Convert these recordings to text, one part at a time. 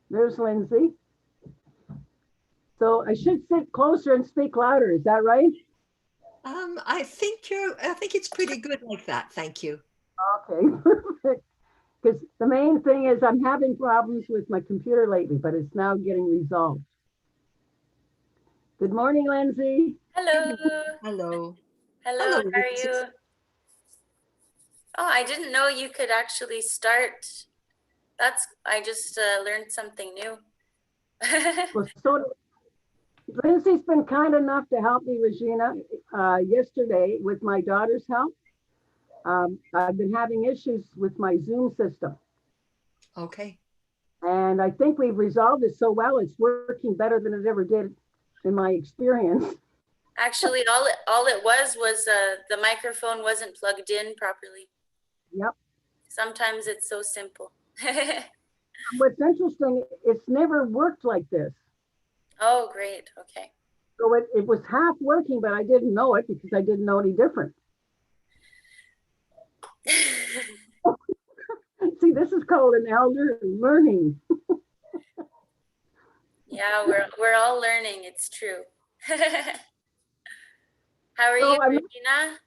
There's Lindsay. So I should sit closer and speak louder. Is that right? I think it's pretty good like that. Thank you. Okay, perfect. Because the main thing is I'm having problems with my computer lately, but it's now getting resolved. Good morning, Lindsay. Hello. Hello. Hello, how are you? Oh, I didn't know you could actually start. I just learned something new. Well, so Lindsay's been kind enough to help me, Regiena, yesterday with my daughter's help. I've been having issues with my Zoom system. Okay. And I think we've resolved it so well, it's working better than it ever did in my experience. Actually, all it was the microphone wasn't plugged in properly. Yep. Sometimes it's so simple. What's interesting, it's never worked like this. Oh, great. Okay. So it was half working, but I didn't know it because I didn't know any different. See, this is called an elder learning. Yeah, we're all learning. It's true. How are you, Regiena?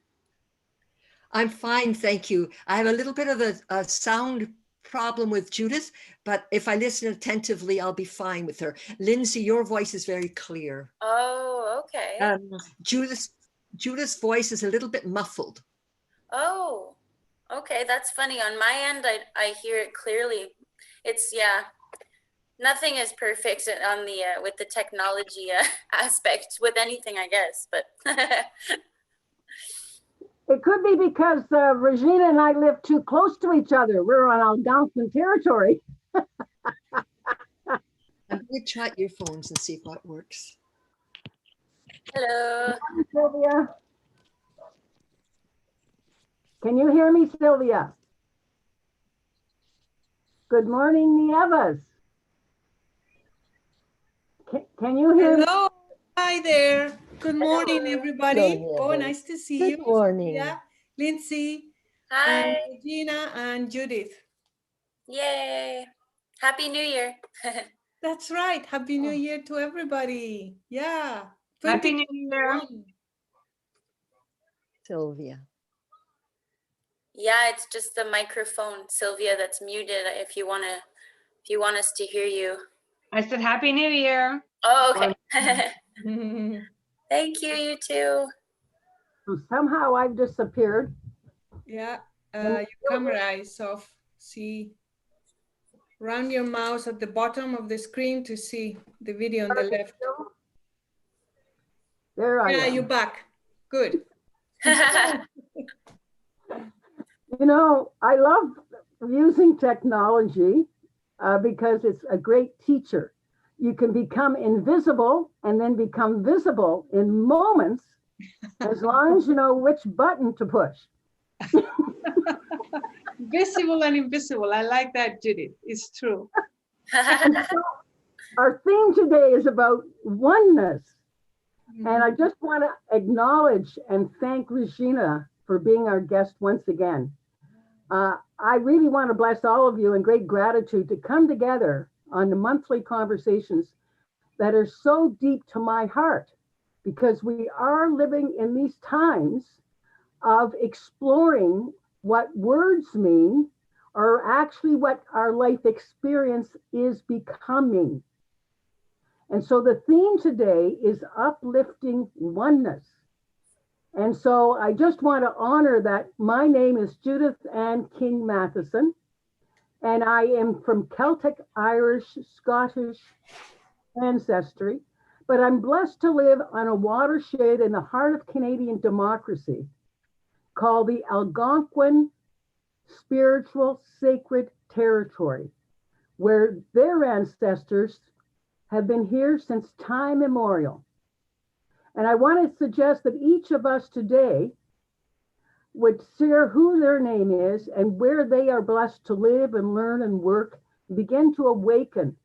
I'm fine, thank you. I have a little bit of a sound problem with Judith, but if I listen attentively, I'll be fine with her. Lindsay, your voice is very clear. Oh, okay. Judith's voice is a little bit muffled. Oh, okay. That's funny. On my end, I hear it clearly. It's, yeah, nothing is perfect on the with the technology aspect with anything, I guess, but. It could be because Regiena and I live too close to each other. We're on Algonquin territory. I'm going to try earphones and see what works. Hello. Hi, Sylvia. Can you hear me, Sylvia? Good morning, Nieves. Can you hear me? Hello. Hi there. Good morning, everybody. Hello, Oh, nice to see you. Good morning. Yeah, Lindsay, Hi. and Regina, and Judith. Yay. Happy New Year. That's right. Happy New Year to everybody. Yeah. Happy New Year. Sylvia. Yeah, it's just the microphone, Sylvia, that's muted. If you want us to hear you. I said Happy New Year. Oh, okay. Thank you, you too. So somehow I've disappeared. Yeah, your camera is off. See, run your mouse at the bottom of the screen to see the video on the left. There I am. Yeah, you're back. Good. You know, I love using technology because it's a great teacher. You can become invisible and then become visible in moments as long as you know which button to push. Visible and invisible. I like that, Judith. It's true. So our theme today is about oneness. And I just want to acknowledge and thank Regiena for being our guest once again. I really want to bless all of you in great gratitude to come together on the monthly conversations that are so deep to my heart, because we are living in these times of exploring what words mean, or actually what our life experience is becoming. And so the theme today is uplifting oneness. And so I just want to honor that my name is Judith Ann King Matheson, and I am from Celtic, Irish, Scottish ancestry, but I'm blessed to live on a watershed in the heart of Canadian democracy called the Algonquin Spiritual Sacred Territory, where their ancestors have been here since time immemorial. And I want to suggest that each of us today would share who their name is and where they are blessed to live and learn and work, and begin to awaken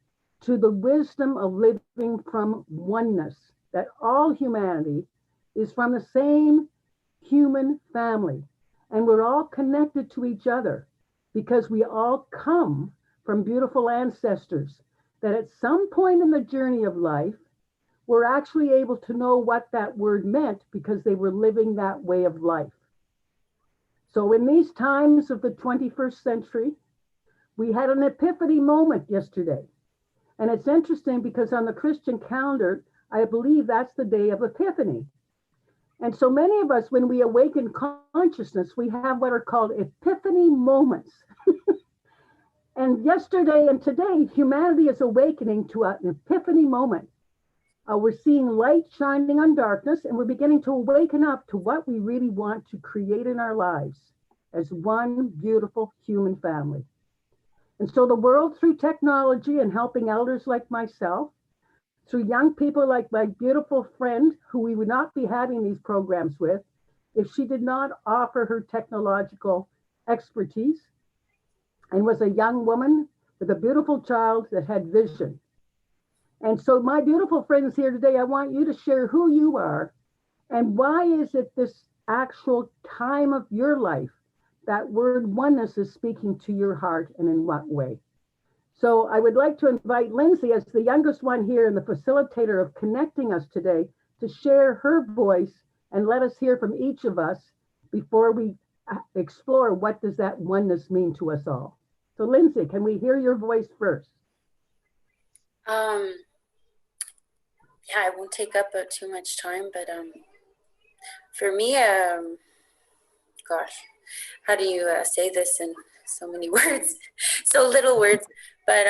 to the wisdom of living from oneness, that all humanity is from the same human family. And we're all connected to each other because we all come from beautiful ancestors that at some point in the journey of life, were actually able to know what that word meant because they were living that way of life. So in these times of the 21st century, we had an epiphany moment yesterday. And it's interesting because on the Christian calendar, I believe that's the day of Epiphany. And so many of us, when we awaken consciousness, we have what are called epiphany moments. And yesterday and today, humanity is awakening to an epiphany moment. We're seeing light shining on darkness, and we're beginning to awaken up to what we really want to create in our lives as one beautiful human family. And so the world, through technology and helping elders like myself, through young people like my beautiful friend, who we would not be having these programs with if she did not offer her technological expertise, and was a young woman with a beautiful child that had vision. And so my beautiful friends here today, I want you to share who you are and why is it this actual time of your life that word oneness is speaking to your heart, and in what way. So I would like to invite Lindsay, as the youngest one here and the facilitator of connecting us today, to share her voice and let us hear from each of us before we explore what does that oneness mean to us all. So Lindsay, can we hear your voice first? Yeah, I won't take up too much time, but for me, gosh, how do you say this in so many words, so little words? But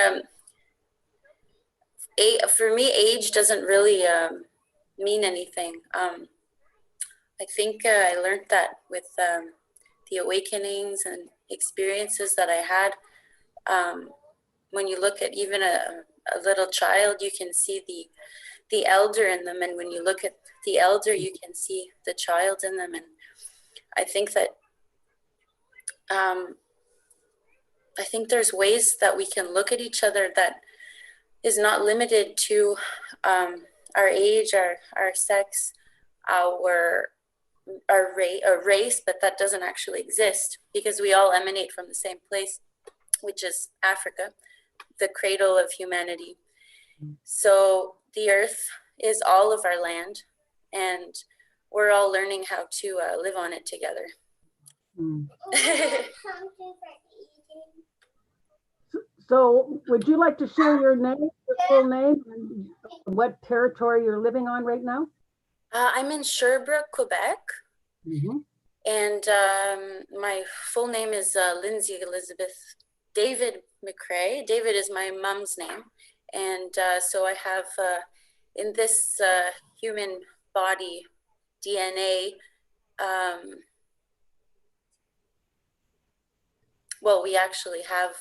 for me, age doesn't really mean anything. I think I learned that with the awakenings and experiences that I had. When you look at even a little child, you can see the elder in them, and when you look at the elder, you can see the child in them. And I think that I think there's ways that we can look at each other that is not limited to our age, our sex, our race, but that doesn't actually exist, because we all emanate from the same place, which is Africa, the cradle of humanity. So the earth is all of our land, and we're all learning how to live on it together. So would you like to share your name, your full name, and what territory you're living on right now? I'm in Sherbrooke, Quebec. Mm-hmm. And my full name is Lindsay Elizabeth David McCrae. David is my mom's name. And so I have in this human body DNA, well, we actually have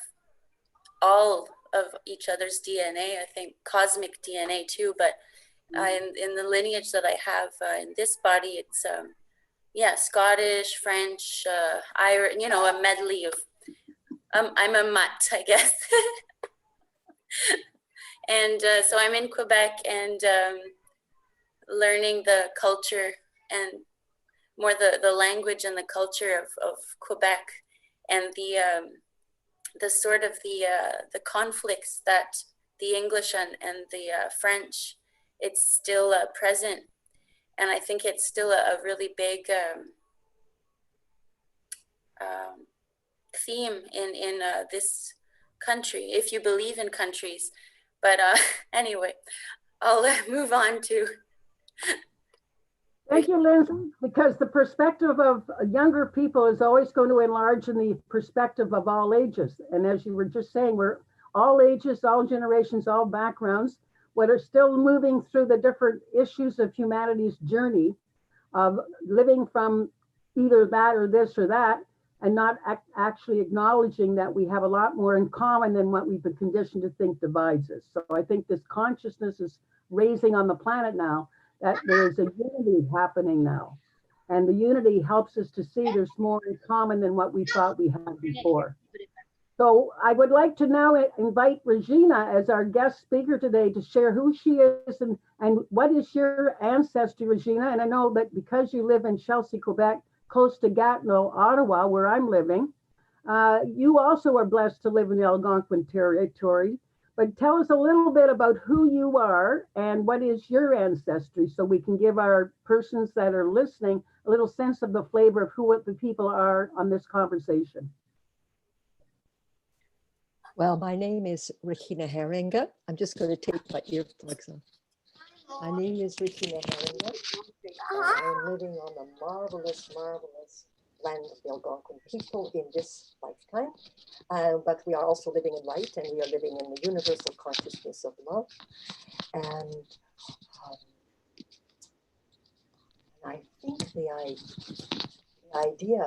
all of each other's DNA, I think cosmic DNA too, but in the lineage that I have in this body, it's yeah, Scottish, French, Irish, you know, a medley of, I'm a mutt, I guess. And so I'm in Quebec and learning the culture and more the language and the culture of Quebec, and the sort of the conflicts that the English and the French, it's still present. And I think it's still a really big theme in this country, if you believe in countries. But anyway, I'll move on to. Thank you, Lindsay, because the perspective of younger people is always going to enlarge in the perspective of all ages. And as you were just saying, we're all ages, all generations, all backgrounds, what are still moving through the different issues of humanity's journey of living from either that or this or that, and not actually acknowledging that we have a lot more in common than what we've been conditioned to think divides us. So I think this consciousness is raising on the planet now, that there's a unity happening now. And the unity helps us to see there's more in common than what we thought we had before. So I would like to now invite Regiena as our guest speaker today to share who she is and what is your ancestry, Regiena. And I know that because you live in Chelsea, Quebec, close to Gatineau, Ottawa, where I'm living, You also are blessed to live in the Algonquin territory, but tell us a little bit about who you are and what is your ancestry so we can give our persons that are listening a little sense of the flavor of who what the people are on this conversation. Well, my name is Regiena Heringa. I'm just going to take my earplugs off. My name is Regiena Heringa. I'm living on the marvelous, marvelous land of the Algonquin people in this lifetime. But we are also living in light, and we are living in the universal consciousness of love. And I think the idea,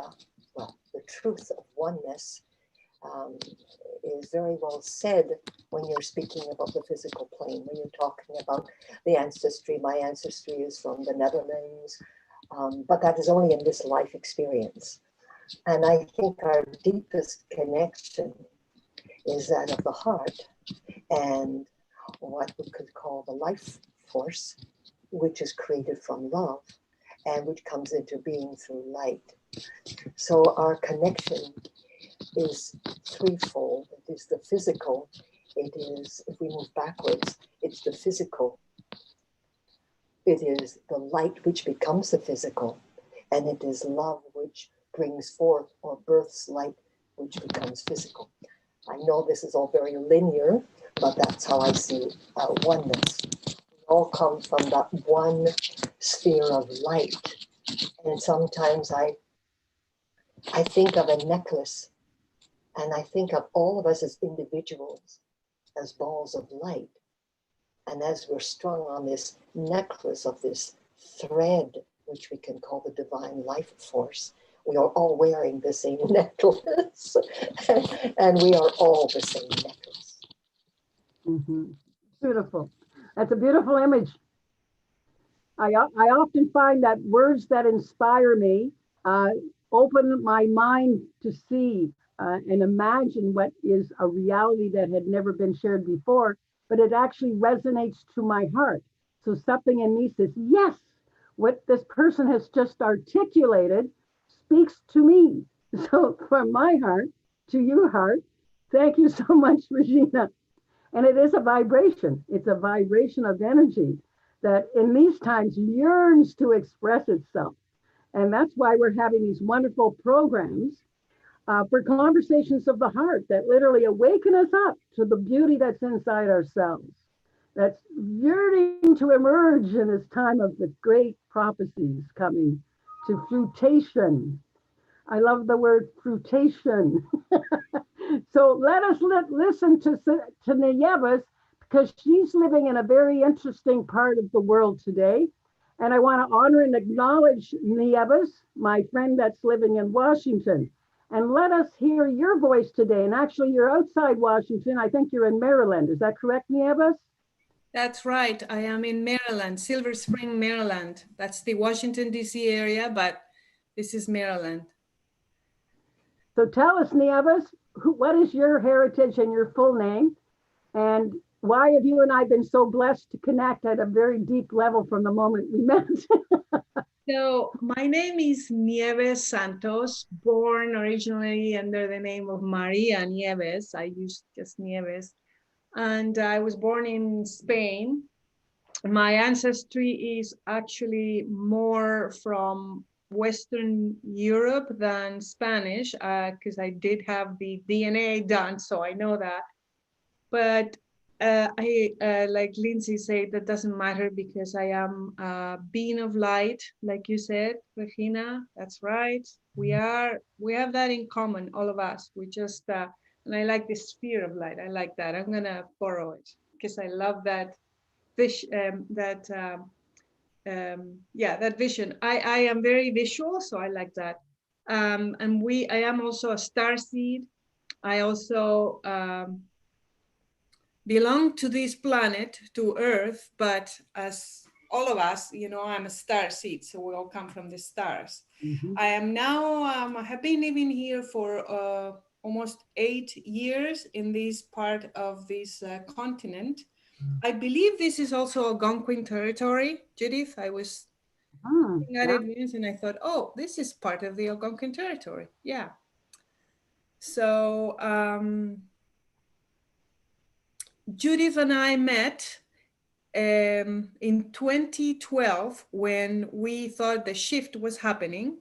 well, the truth of oneness is very well said when you're speaking about the physical plane, when you're talking about the ancestry. My ancestry is from the Netherlands, but that is only in this life experience. And I think our deepest connection is that of the heart and what we could call the life force, which is created from love and which comes into being through light. So our connection is threefold. It is the physical. It is, if we move backwards, it's the physical. It is the light which becomes the physical. And it is love which brings forth or births light which becomes physical. I know this is all very linear, but that's how I see oneness. We all come from that one sphere of light. And sometimes I think of a necklace, and I think of all of us as individuals, as balls of light. And as we're strung on this necklace of this thread, which we can call the divine life force, we are all wearing the same necklace. And we are all the same necklace. Mm-hmm. Beautiful. That's a beautiful image. I often find that words that inspire me open my mind to see and imagine what is a reality that had never been shared before, but it actually resonates to my heart. So something in me says, yes, what this person has just articulated speaks to me. So from my heart to your heart, thank you so much, Regiena. And it is a vibration. It's a vibration of energy that in these times yearns to express itself. And that's why we're having these wonderful programs for conversations of the heart that literally awaken us up to the beauty that's inside ourselves, that's yearning to emerge in this time of the great prophecies coming to fruition. I love the word fruition. So let us listen to Nieves, because she's living in a very interesting part of the world today. And I want to honor and acknowledge Nieves, my friend that's living in Washington. And let us hear your voice today. And actually, you're outside Washington. I think you're in Maryland. Is that correct, Nieves? That's right. I am in Maryland, Silver Spring, Maryland. That's the Washington, D.C. area, but this is Maryland. So tell us, Nieves, what is your heritage and your full name? And why have you and I been so blessed to connect at a very deep level from the moment we met? So my name is Nieves Santos, born originally under the name of Maria Nieves. I used just Nieves. And I was born in Spain. My ancestry is actually more from Western Europe than Spanish, because I did have the DNA done, so I know that. But like Lindsay said, that doesn't matter because I am a being of light, like you said, Regiena. That's right. We have that in common, all of us. We just and I like the sphere of light. I like that. I'm gonna borrow it because I love that vision. That vision. I am very visual, so I like that. And I am also a star seed. I also belong to this planet, to Earth, but as all of us, you know, I'm a star seed, so we all come from the stars. Mm-hmm. I am now, I have been living here for almost 8 years in this part of this continent. I believe this is also Algonquin territory, Judith. I was looking at it and I thought, oh, this is part of the Algonquin territory. Yeah. So Judith and I met in 2012 when we thought the shift was happening.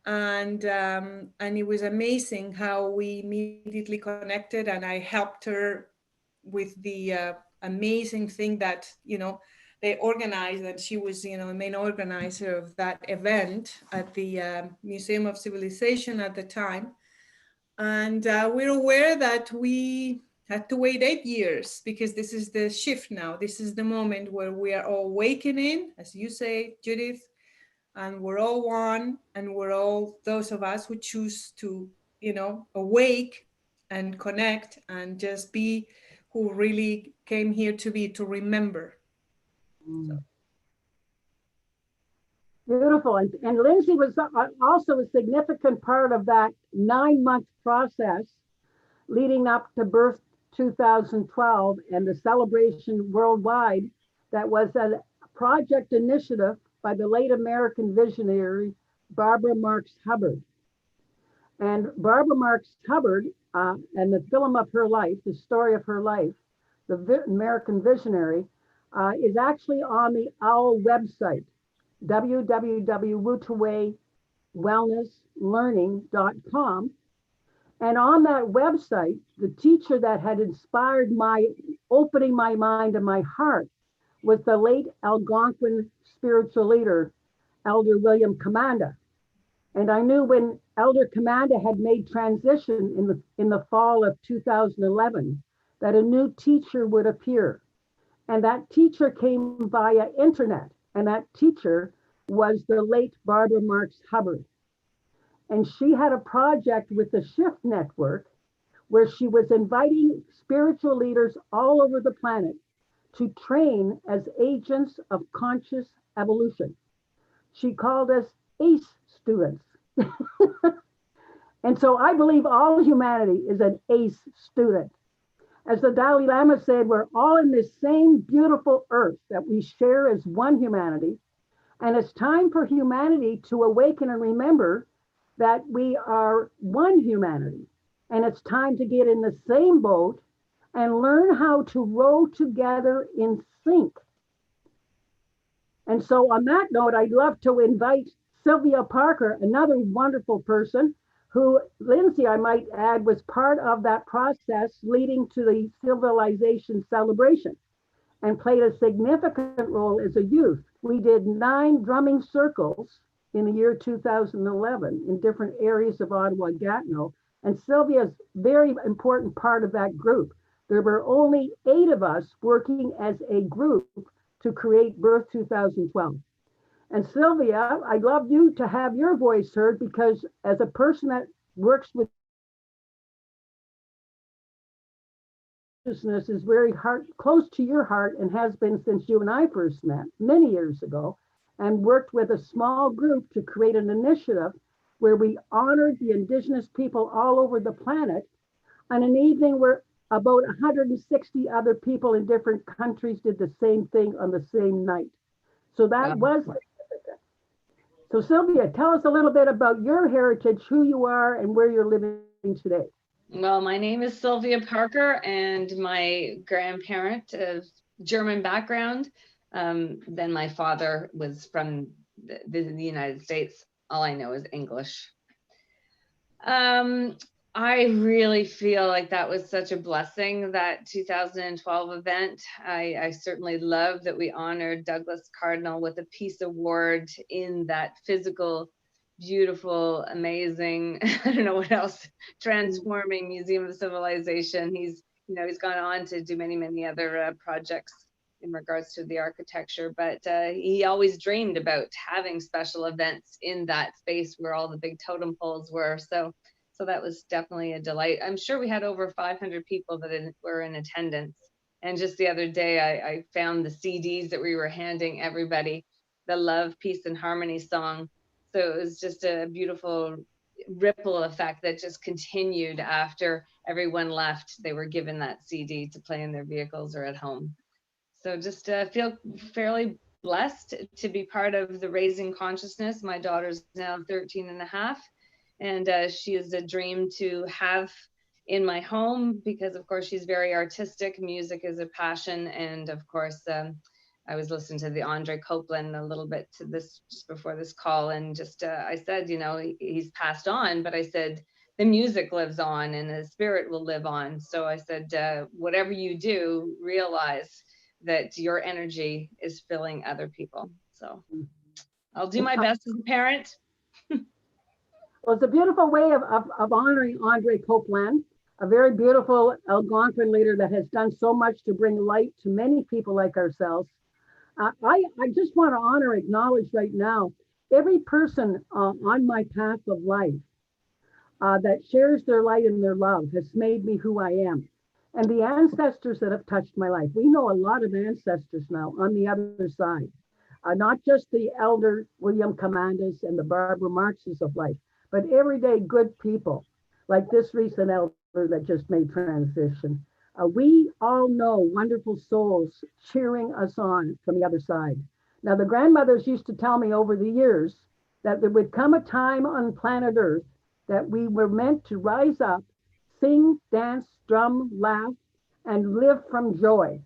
And it was amazing how we immediately connected, and I helped her with the amazing thing that, you know, they organized, and she was, you know, the main organizer of that event at the Museum of Civilization at the time. And we're aware that we had to wait 8 years because this is the shift now. This is the moment where we are all awakening, as you say, Judith, and we're all one, and we're all those of us who choose to, you know, awake and connect and just be who really came here to be, to remember. So. Beautiful. And Lindsay was also a significant part of that 9-month process leading up to Birth 2012 and the celebration worldwide that was a project initiative by the late American visionary Barbara Marx Hubbard. And Barbara Marx Hubbard and the film of her life, the story of her life, the American visionary, is actually on the OWL website, www.wutaway-wellness-learning.com. And on that website, the teacher that had inspired my opening my mind and my heart was the late Algonquin spiritual leader, Elder William Commanda. And I knew when Elder Commanda had made transition in the fall of 2011, that a new teacher would appear. And that teacher came via internet. And that teacher was the late Barbara Marx Hubbard. And she had a project with the Shift Network where she was inviting spiritual leaders all over the planet to train as agents of conscious evolution. She called us ACE students. And so I believe all humanity is an ACE student. As the Dalai Lama said, we're all in this same beautiful earth that we share as one humanity. And it's time for humanity to awaken and remember that we are one humanity. And it's time to get in the same boat and learn how to row together in sync. And so on that note, I'd love to invite Sylvia Parker, another wonderful person who, Lindsay, I might add, was part of that process leading to the civilization celebration and played a significant role as a youth. We did 9 drumming circles in the year 2011 in different areas of Ottawa-Gatineau. And Sylvia's very important part of that group. There were only 8 of us working as a group to create Birth 2012. And Sylvia, I'd love you to have your voice heard because as a person that works with consciousness is very close to your heart and has been since you and I first met many years ago, and worked with a small group to create an initiative where we honored the Indigenous people all over the planet on an evening where about 160 other people in different countries did the same thing on the same night. So that was significant. So Sylvia, tell us a little bit about your heritage, who you are, and where you're living today. Well, my name is Sylvia Parker, and my grandparent is German background. Then my father was from the United States. All I know is English. I really feel like that was such a blessing, that 2012 event. I certainly love that we honored Douglas Cardinal with a Peace Award in that physical, beautiful, amazing, I don't know what else, transforming Museum of Civilization. He's gone on to do many, many other projects in regards to the architecture, but he always dreamed about having special events in that space where all the big totem poles were. So that was definitely a delight. I'm sure we had over 500 people that were in attendance. And just the other day, I found the CDs that we were handing everybody, the Love, Peace, and Harmony song. So it was just a beautiful ripple effect that just continued after everyone left. They were given that CD to play in their vehicles or at home. So just feel fairly blessed to be part of the Raising Consciousness. My daughter's now 13 and a half. And she is a dream to have in my home because, of course, she's very artistic. Music is a passion. And of course, I was listening to the Andre Copeland a little bit to this just before this call. And just, I said, you know, he's passed on, but I said, the music lives on and the spirit will live on. So I said, whatever you do, realize that your energy is filling other people. So I'll do my best as a parent. Well, it's a beautiful way of honoring Andre Copeland, a very beautiful Algonquin leader that has done so much to bring light to many people like ourselves. I just want to honor, acknowledge right now, every person on my path of life that shares their light and their love has made me who I am. And the ancestors that have touched my life. We know a lot of ancestors now on the other side, not just the elder William Commandos and the Barbara Marxes of life, but everyday good people like this recent elder that just made transition. We all know wonderful souls cheering us on from the other side. Now, the grandmothers used to tell me over the years that there would come a time on planet Earth that we were meant to rise up, sing, dance, drum, laugh, and live from joy.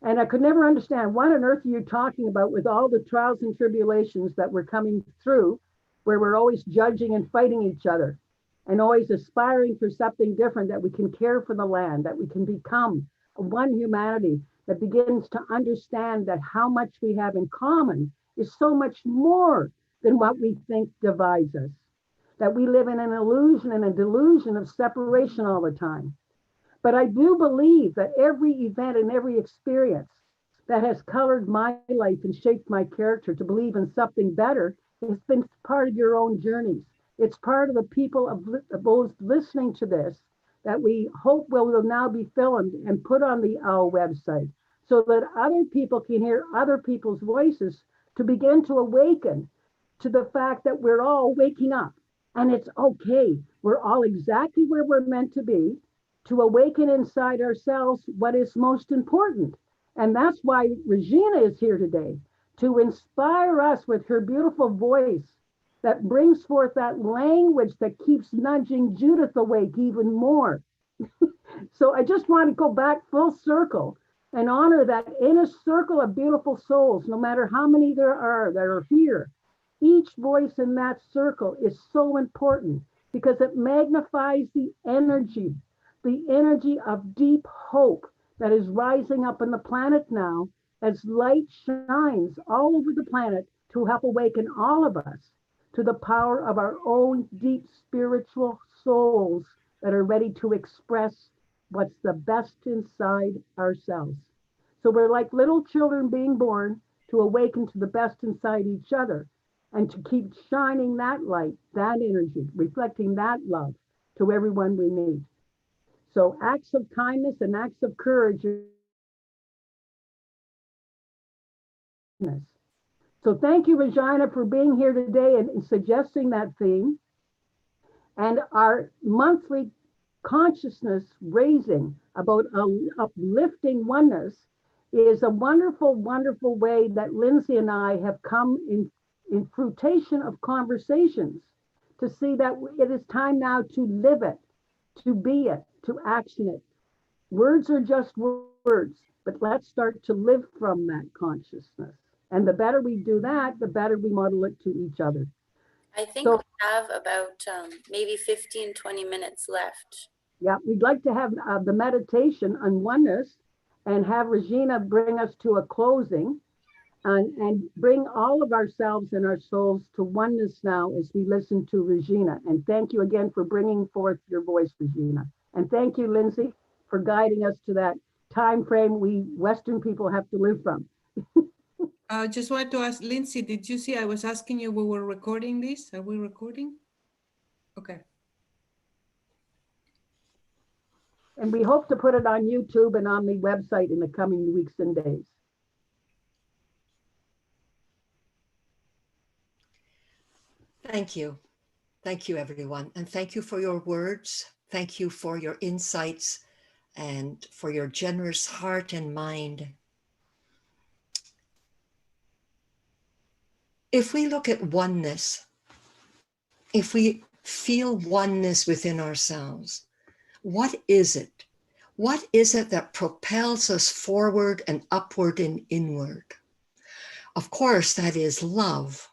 And I could never understand what on earth are you talking about with all the trials and tribulations that we're coming through, where we're always judging and fighting each other and always aspiring for something different, that we can care for the land, that we can become one humanity that begins to understand that how much we have in common is so much more than what we think divides us, that we live in an illusion and a delusion of separation all the time. But I do believe that every event and every experience that has colored my life and shaped my character to believe in something better has been part of your own journeys. It's part of the people of those listening to this that we hope will now be filmed and put on the OWL website so that other people can hear other people's voices to begin to awaken to the fact that we're all waking up and it's okay. We're all exactly where we're meant to be, to awaken inside ourselves what is most important. And that's why Regiena is here today, to inspire us with her beautiful voice that brings forth that language that keeps nudging Judith awake even more. So I just want to go back full circle and honor that inner circle of beautiful souls, no matter how many there are that are here. Each voice in that circle is so important because it magnifies the energy of deep hope that is rising up on the planet now as light shines all over the planet to help awaken all of us to the power of our own deep spiritual souls that are ready to express what's the best inside ourselves. So we're like little children being born to awaken to the best inside each other and to keep shining that light, that energy, reflecting that love to everyone we meet. So acts of kindness and acts of courage. So thank you, Regiena, for being here today and suggesting that theme. And our monthly consciousness raising about uplifting oneness is a wonderful, wonderful way that Lindsay and I have come in fruition of conversations to see that it is time now to live it, to be it, to action it. Words are just words, but let's start to live from that consciousness. And the better we do that, the better we model it to each other. I think we have about maybe 15, 20 minutes left. Yeah, we'd like to have the meditation on oneness and have Regiena bring us to a closing and bring all of ourselves and our souls to oneness now as we listen to Regiena. And thank you again for bringing forth your voice, Regiena. And thank you, Lindsay, for guiding us to that time frame we Western people have to live from. I just wanted to ask, Lindsay, did you see I was asking you we were recording this? Are we recording? Okay. And we hope to put it on YouTube and on the website in the coming weeks and days. Thank you. Thank you, everyone. And thank you for your words. Thank you for your insights and for your generous heart and mind. If we look at oneness, if we feel oneness within ourselves. What is it? What is it that propels us forward and upward and inward? Of course, that is love.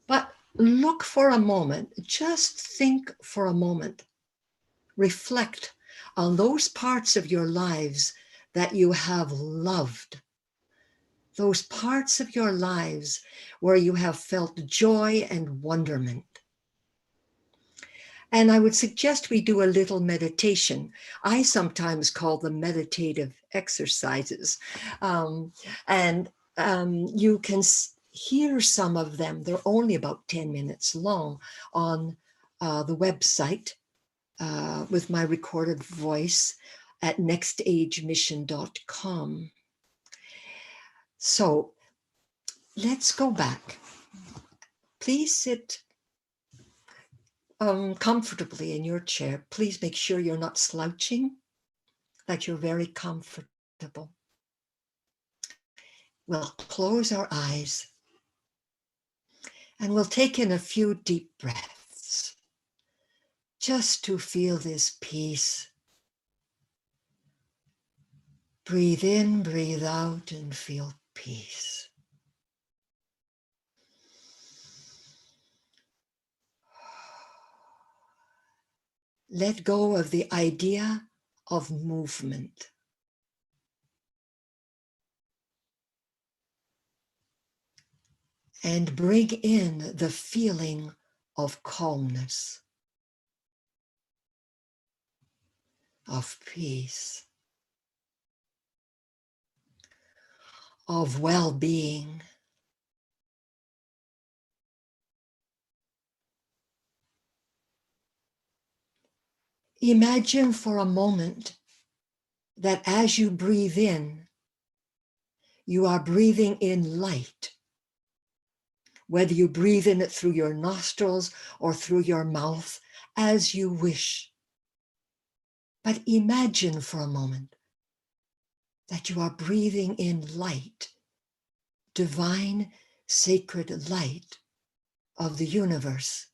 But look for a moment, just think for a moment, reflect on those parts of your lives that you have loved, those parts of your lives where you have felt joy and wonderment. And I would suggest we do a little meditation. I sometimes call them meditative exercises. You can hear some of them. They're only about 10 minutes long on the website with my recorded voice at nextagemission.com. So let's go back. Please sit comfortably in your chair. Please make sure you're not slouching, that you're very comfortable. We'll close our eyes and we'll take in a few deep breaths just to feel this peace. Breathe in, breathe out, and feel peace. Let go of the idea of movement. And bring in the feeling of calmness, of peace, of well-being. Imagine for a moment that as you breathe in, you are breathing in light. Whether you breathe in it through your nostrils or through your mouth, as you wish. But imagine for a moment that you are breathing in light, divine, sacred light of the universe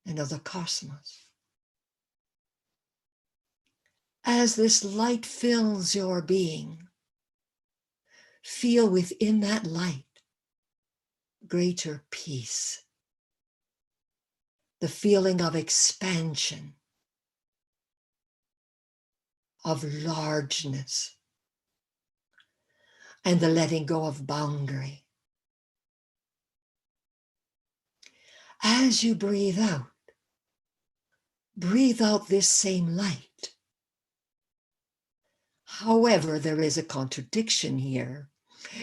and of the cosmos. As this light fills your being, feel within that light greater peace, the feeling of expansion, of largeness, and the letting go of boundary. As you breathe out this same light. However, there is a contradiction here.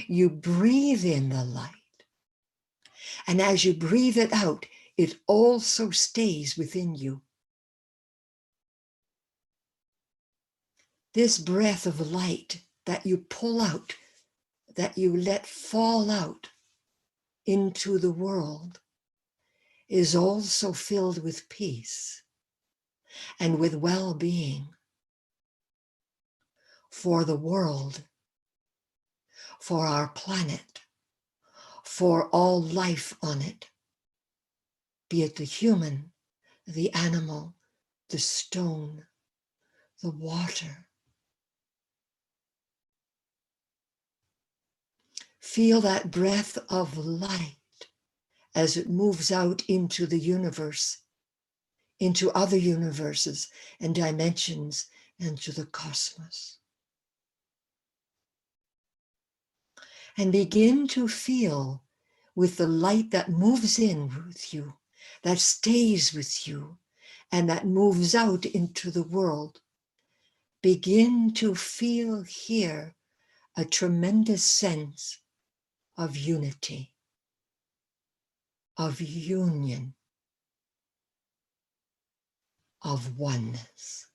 You breathe in the light, and as you breathe it out, it also stays within you. This breath of light that you pull out, that you let fall out into the world, is also filled with peace and with well-being for the world, for our planet, for all life on it, be it the human, the animal, the stone, the water. Feel that breath of light as it moves out into the universe, into other universes and dimensions, and to the cosmos. And begin to feel with the light that moves in with you, that stays with you, and that moves out into the world. Begin to feel here a tremendous sense of unity, of union, of oneness.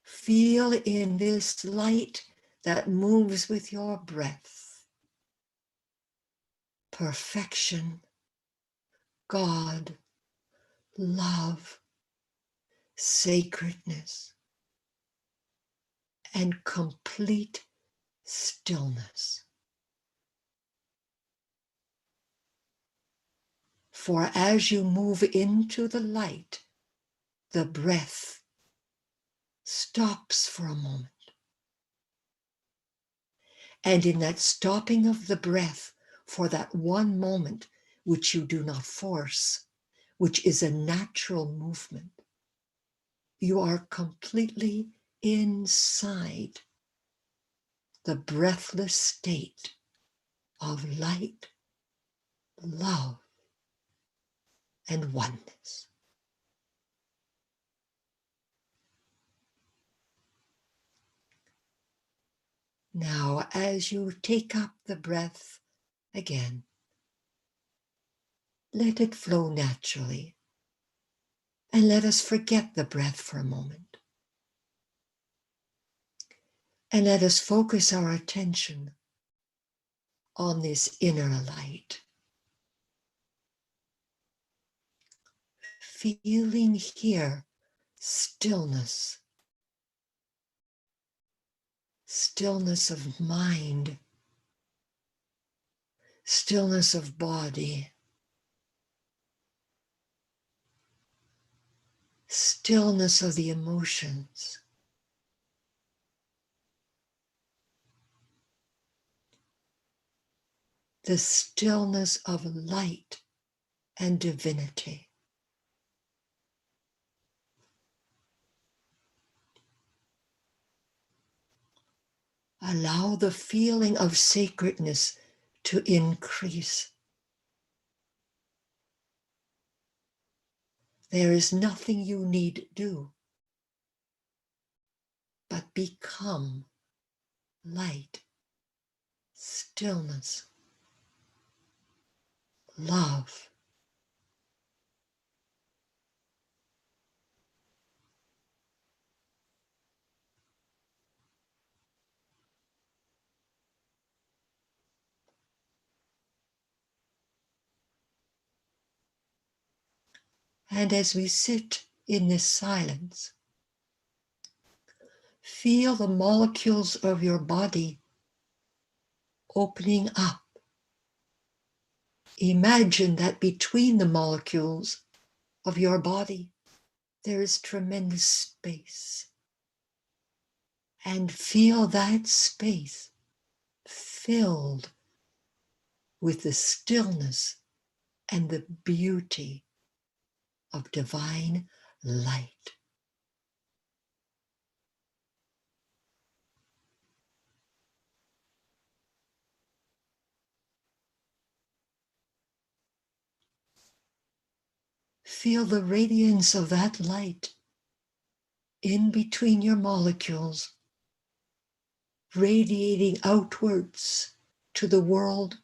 Feel in this light that moves with your breath. Perfection, God, love, sacredness, and complete stillness. For as you move into the light, the breath stops for a moment. And in that stopping of the breath for that one moment, which you do not force, which is a natural movement, you are completely inside the breathless state of light, love, and oneness. Now, as you take up the breath again, let it flow naturally, and let us forget the breath for a moment. And let us focus our attention on this inner light. Feeling here stillness, stillness of mind, stillness of body, stillness of the emotions. The stillness of light and divinity. Allow the feeling of sacredness to increase. There is nothing you need do but become light, stillness, love. And as we sit in this silence, feel the molecules of your body opening up. Imagine that between the molecules of your body, there is tremendous space. And feel that space filled with the stillness and the beauty of divine light. Feel the radiance of that light in between your molecules, radiating outwards to the world,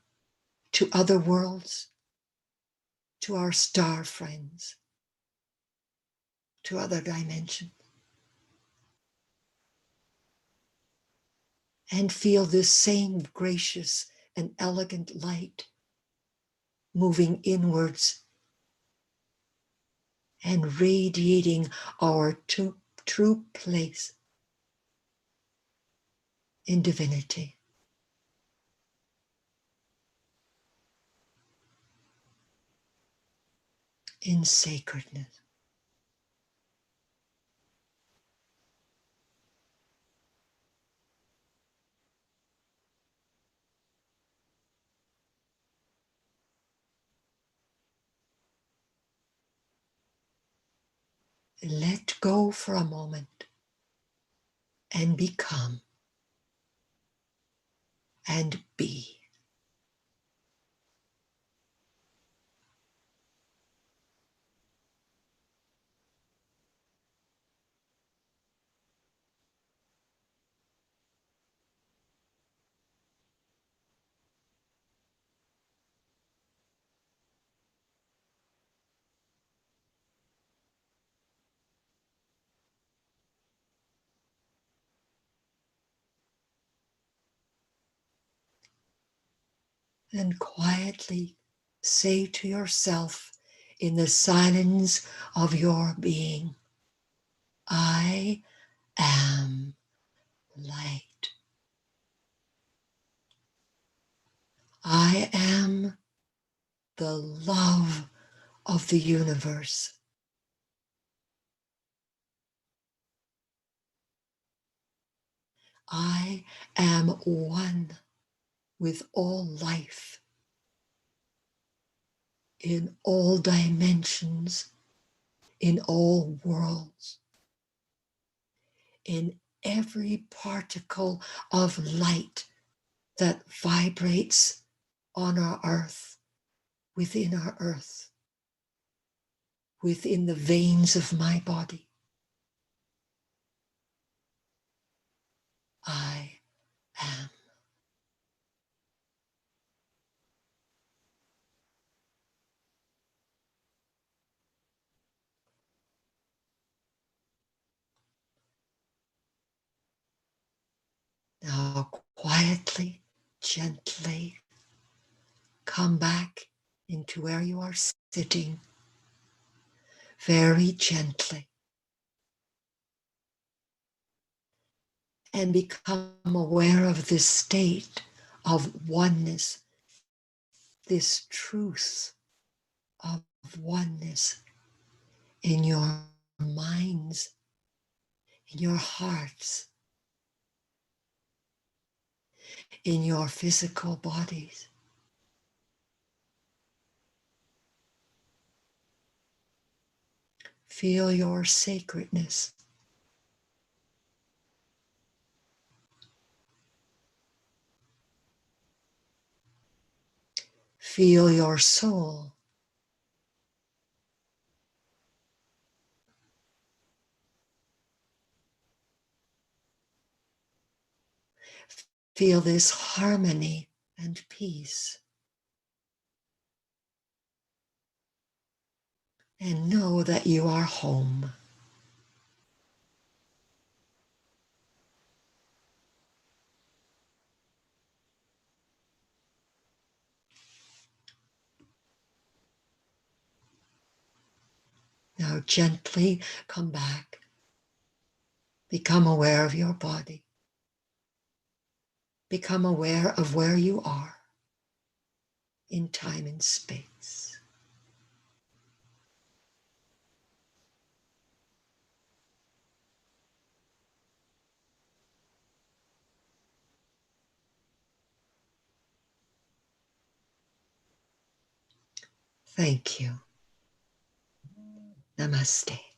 to other worlds, to our star friends, to other dimensions. And feel this same gracious and elegant light moving inwards and radiating our true place in divinity. In sacredness. Let go for a moment and become and be. And quietly say to yourself in the silence of your being, I am light. I am the love of the universe. I am one with all life in all dimensions, in all worlds, in every particle of light that vibrates on our earth, within our earth, within the veins of my body. I am. Now quietly, gently come back into where you are sitting, very gently, and become aware of this state of oneness, this truth of oneness in your minds, in your hearts, in your physical bodies. Feel your sacredness. Feel your soul. Feel this harmony and peace. And know that you are home. Now gently come back. Become aware of your body. Become aware of where you are in time and space. Thank you. Namaste.